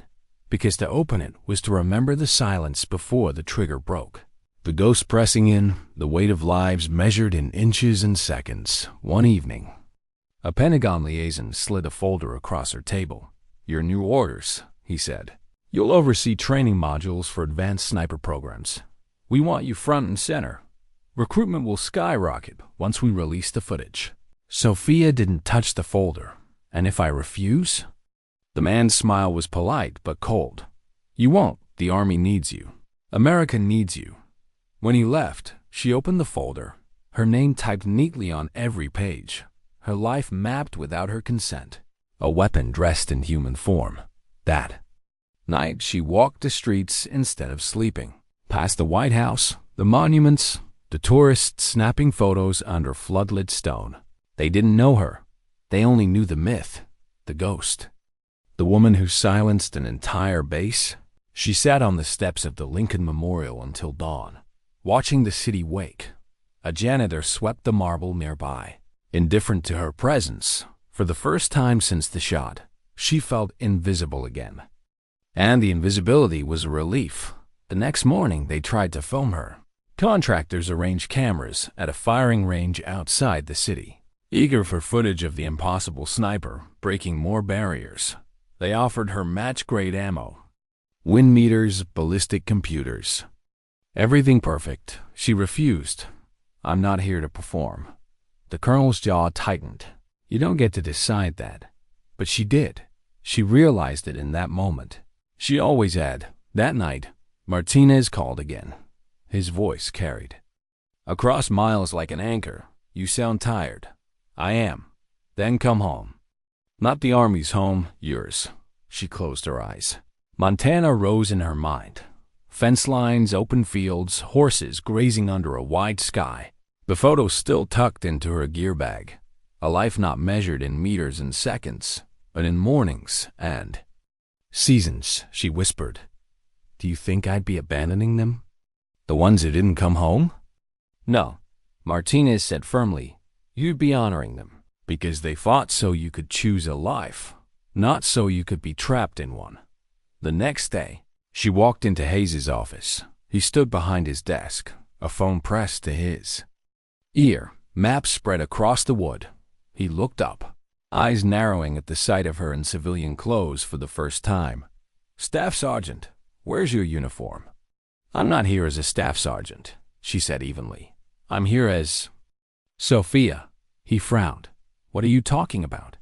because to open it was to remember the silence before the trigger broke. The ghost pressing in, the weight of lives measured in inches and seconds. One evening, a Pentagon liaison slid a folder across her table. "Your new orders," he said. "You'll oversee training modules for advanced sniper programs. We want you front and center. Recruitment will skyrocket once we release the footage." Sophia didn't touch the folder. "And if I refuse?" The man's smile was polite but cold. "You won't. The Army needs you. America needs you." When he left, she opened the folder, her name typed neatly on every page, her life mapped without her consent. A weapon dressed in human form. That night, she walked the streets instead of sleeping, past the White House, the monuments, the tourists snapping photos under floodlit stone. They didn't know her. They only knew the myth, the ghost. The woman who silenced an entire base. She sat on the steps of the Lincoln Memorial until dawn, watching the city wake. A janitor swept the marble nearby. Indifferent to her presence, for the first time since the shot, she felt invisible again. And the invisibility was a relief. The next morning, they tried to film her. Contractors arranged cameras at a firing range outside the city. Eager for footage of the impossible sniper breaking more barriers, they offered her match-grade ammo, wind meters, ballistic computers. Everything perfect. She refused. "I'm not here to perform." The colonel's jaw tightened. "You don't get to decide that." But she did. She realized it in that moment. She always had. That night, Martinez called again. His voice carried across miles like an anchor. "You sound tired." "I am." "Then come home." "Not the Army's home, yours." She closed her eyes. Montana rose in her mind. Fence lines, open fields, horses grazing under a wide sky. The photo still tucked into her gear bag. A life not measured in meters and seconds, but in mornings and seasons, she whispered. Do you think I'd be abandoning them? The ones who didn't come home? No, Martinez said firmly. You'd be honoring them, because they fought so you could choose a life, not so you could be trapped in one. The next day, she walked into Hayes's office. He stood behind his desk, a phone pressed to his ear, maps spread across the wood. He looked up, eyes narrowing at the sight of her in civilian clothes for the first time. Staff Sergeant, where's your uniform? I'm not here as a staff sergeant, she said evenly. I'm here as Sophia. He frowned. What are you talking about?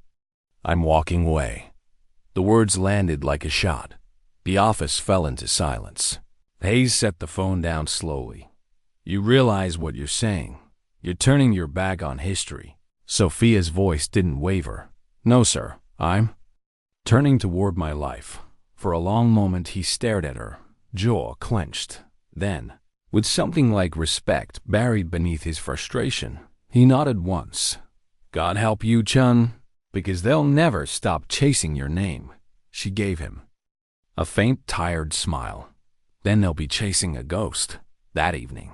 I'm walking away. The words landed like a shot. The office fell into silence. Hayes set the phone down slowly. You realize what you're saying. You're turning your back on history. Sophia's voice didn't waver. No, sir, I'm turning toward my life. For a long moment he stared at her, jaw clenched. Then, with something like respect buried beneath his frustration, he nodded once. God help you, Chun, because they'll never stop chasing your name. She gave him a faint, tired smile. Then they'll be chasing a ghost that evening.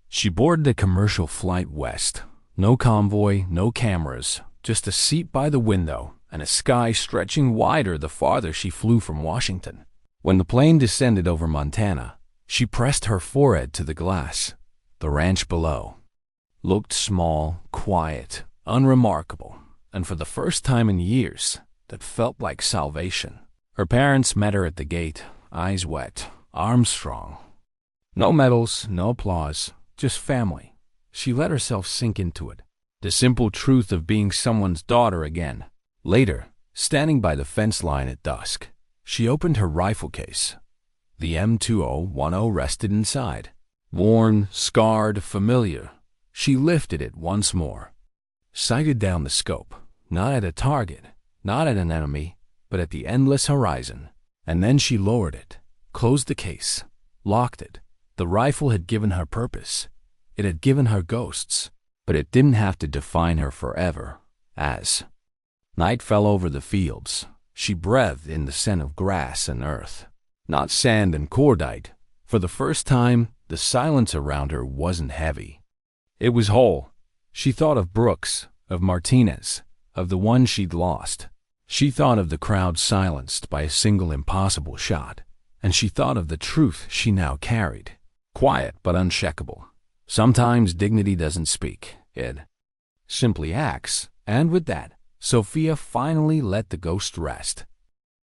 She boarded a commercial flight west. No convoy, no cameras, just a seat by the window and a sky stretching wider the farther she flew from Washington. When the plane descended over Montana, she pressed her forehead to the glass. The ranch below looked small, quiet, unremarkable, and for the first time in years, that felt like salvation. Her parents met her at the gate, eyes wet, arms strong. No medals, no applause, just family. She let herself sink into it. The simple truth of being someone's daughter again. Later, standing by the fence line at dusk, she opened her rifle case. The M2010 rested inside. Worn, scarred, familiar. She lifted it once more. Sighted down the scope, not at a target, not at an enemy, but at the endless horizon. And then she lowered it, closed the case, locked it. The rifle had given her purpose. It had given her ghosts, but it didn't have to define her forever. As night fell over the fields, she breathed in the scent of grass and earth, not sand and cordite. For the first time, the silence around her wasn't heavy. It was whole. She thought of Brooks, of Martinez, of the one she'd lost. She thought of the crowd silenced by a single impossible shot, and she thought of the truth she now carried, quiet but unshakable. Sometimes dignity doesn't speak, it simply acts, and with that, Sophia finally let the ghost rest.